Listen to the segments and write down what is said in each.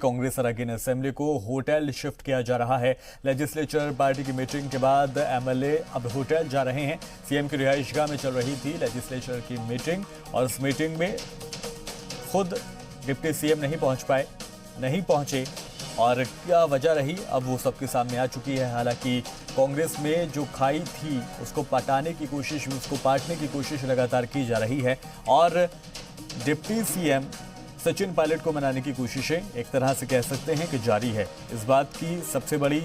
Congress अराकीन assembly को hotel shift किया जा रहा है। लेजिस्लेचर पार्टी की मीटिंग के बाद एमएलए अब होटल जा रहे हैं। सीएम की रिहाइशगाह में चल रही थी लेजिस्लेचर की मीटिंग और इस मीटिंग में खुद डिप्टी सीएम नहीं पहुंचे और क्या वजह रही अब वो सबके सामने आ चुकी है। हालांकि कांग्रेस में जो खाई थी उसको पाटने की कोशिश लगातार की जा रही है और डिप्टी सीएम सचिन पायलट को मनाने की कोशिशें एक तरह से कह सकते हैं कि जारी है। इस बात की सबसे बड़ी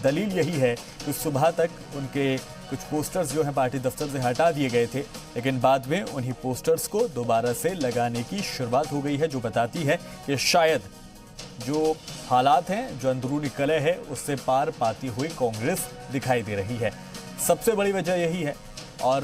दलील यही है कि सुबह तक उनके कुछ पोस्टर्स जो हैं पार्टी दफ्तर से हटा दिए गए थे, लेकिन बाद में उन्हीं पोस्टर्स को दोबारा से लगाने की शुरुआत हो गई है, जो बताती है कि शायद जो हालात हैं, जो अंदरूनी कलह है, उससे पार पाती हुई कांग्रेस दिखाई दे रही है। सबसे बड़ी वजह यही है। और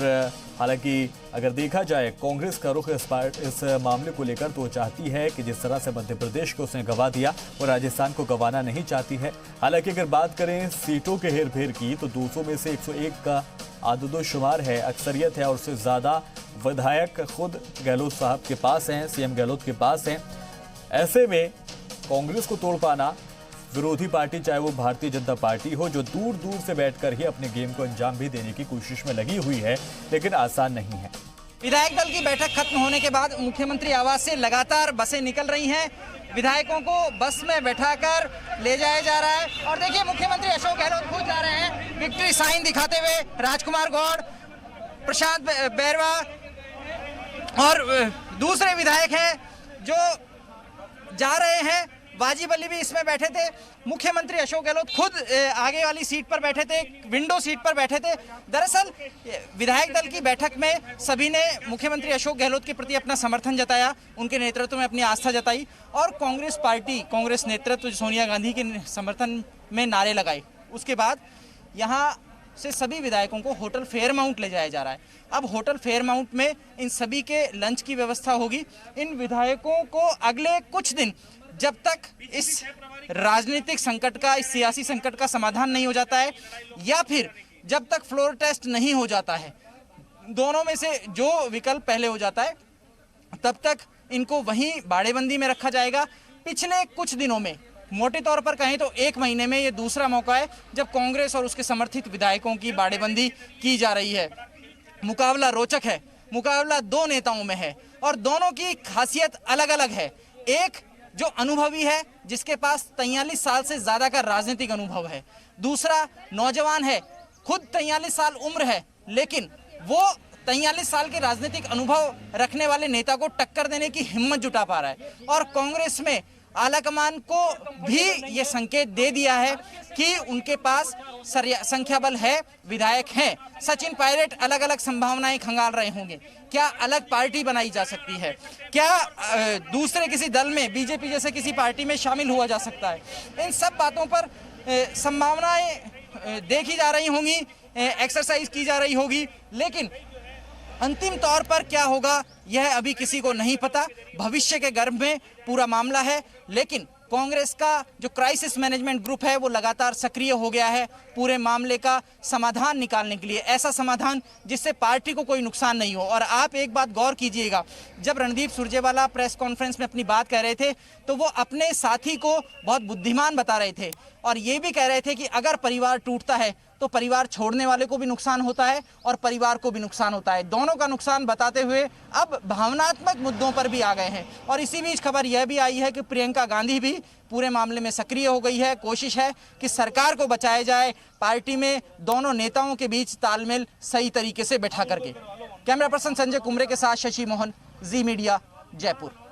हालांकि अगर देखा जाए कांग्रेस का रुख इस मामले को लेकर तो चाहती है कि जिस तरह से मध्य प्रदेश को उसने गंवा दिया वो राजस्थान को गंवाना नहीं चाहती है। हालांकि अगर बात करें सीटों के हेरफेर की तो 200 में से 101 का आदोदोशुमार है, अक्सरियत है और उससे ज़्यादा विधायक खुद गहलोत साहब के पास हैं, सीएम गहलोत के पास हैं। ऐसे में कांग्रेस को तोड़ पाना, विरोधी पार्टी चाहे वो भारतीय जनता पार्टी हो, जो दूर दूर से बैठकर ही अपने गेम को अंजाम भी देने की कोशिश में लगी हुई है, लेकिन आसान नहीं है। विधायक दल की बैठक खत्म होने के बाद मुख्यमंत्री आवास से लगातार बसें निकल रही हैं। विधायकों को बस में बैठाकर ले जाया जा रहा है और देखिए मुख्यमंत्री अशोक गहलोत खुद जा रहे हैं विक्ट्री साइन दिखाते हुए। राजकुमार गौड़, प्रशांत बैरवा और दूसरे विधायक हैं जो जा रहे हैं। वाजिब अली भी इसमें बैठे थे। मुख्यमंत्री अशोक गहलोत खुद आगे वाली सीट पर बैठे थे, विंडो सीट पर बैठे थे। दरअसल विधायक दल की बैठक में सभी ने मुख्यमंत्री अशोक गहलोत के प्रति अपना समर्थन जताया, उनके नेतृत्व में अपनी आस्था जताई और कांग्रेस नेतृत्व सोनिया गांधी के समर्थन में नारे लगाए। उसके बाद यहाँ से सभी विधायकों को होटल फेयरमाउंट ले जाया जा रहा है। अब होटल फेयरमाउंट में इन सभी के लंच की व्यवस्था होगी। इन विधायकों को अगले कुछ दिन, जब तक इस राजनीतिक संकट का, इस सियासी संकट का समाधान नहीं हो जाता है या फिर जब तक फ्लोर टेस्ट नहीं हो जाता है, दोनों में से जो विकल्प पहले हो जाता है, तब तक इनको वहीं बाड़ेबंदी में रखा जाएगा। पिछले कुछ दिनों में, मोटे तौर पर कहें तो 1 महीने में ये दूसरा मौका है जब कांग्रेस और उसके समर्थित विधायकों की बाड़ेबंदी की जा रही है। मुकाबला रोचक है, मुकाबला 2 नेताओं में है और दोनों की खासियत अलग अलग है। एक जो अनुभवी है, जिसके पास 43 साल से ज्यादा का राजनीतिक अनुभव है। दूसरा नौजवान है, खुद 43 साल उम्र है, लेकिन वो 43 साल के राजनीतिक अनुभव रखने वाले नेता को टक्कर देने की हिम्मत जुटा पा रहा है। और कांग्रेस में आलाकमान को भी ये संकेत दे दिया है कि उनके पास संख्या बल है, विधायक हैं। सचिन पायलट अलग अलग संभावनाएं खंगाल रहे होंगे। क्या अलग पार्टी बनाई जा सकती है? क्या दूसरे किसी दल में, बीजेपी जैसे किसी पार्टी में शामिल हुआ जा सकता है? इन सब बातों पर संभावनाएं देखी जा रही होंगी, एक्सरसाइज की जा रही होगी, लेकिन अंतिम तौर पर क्या होगा यह अभी किसी को नहीं पता। भविष्य के गर्भ में पूरा मामला है, लेकिन कांग्रेस का जो क्राइसिस मैनेजमेंट ग्रुप है वो लगातार सक्रिय हो गया है पूरे मामले का समाधान निकालने के लिए। ऐसा समाधान जिससे पार्टी को कोई नुकसान नहीं हो। और आप एक बात गौर कीजिएगा, जब रणदीप सुरजेवाला प्रेस कॉन्फ्रेंस में अपनी बात कह रहे थे तो वो अपने साथी को बहुत बुद्धिमान बता रहे थे और ये भी कह रहे थे कि अगर परिवार टूटता है तो परिवार छोड़ने वाले को भी नुकसान होता है और परिवार को भी नुकसान होता है। दोनों का नुकसान बताते हुए अब भावनात्मक मुद्दों पर भी आ गए हैं। और इसी बीच खबर यह भी आई है कि प्रियंका गांधी भी पूरे मामले में सक्रिय हो गई है। कोशिश है कि सरकार को बचाया जाए, पार्टी में दोनों नेताओं के बीच तालमेल सही तरीके से बैठा करके। कैमरा पर्सन संजय कुमरे के साथ शशि मोहन, जी मीडिया, जयपुर।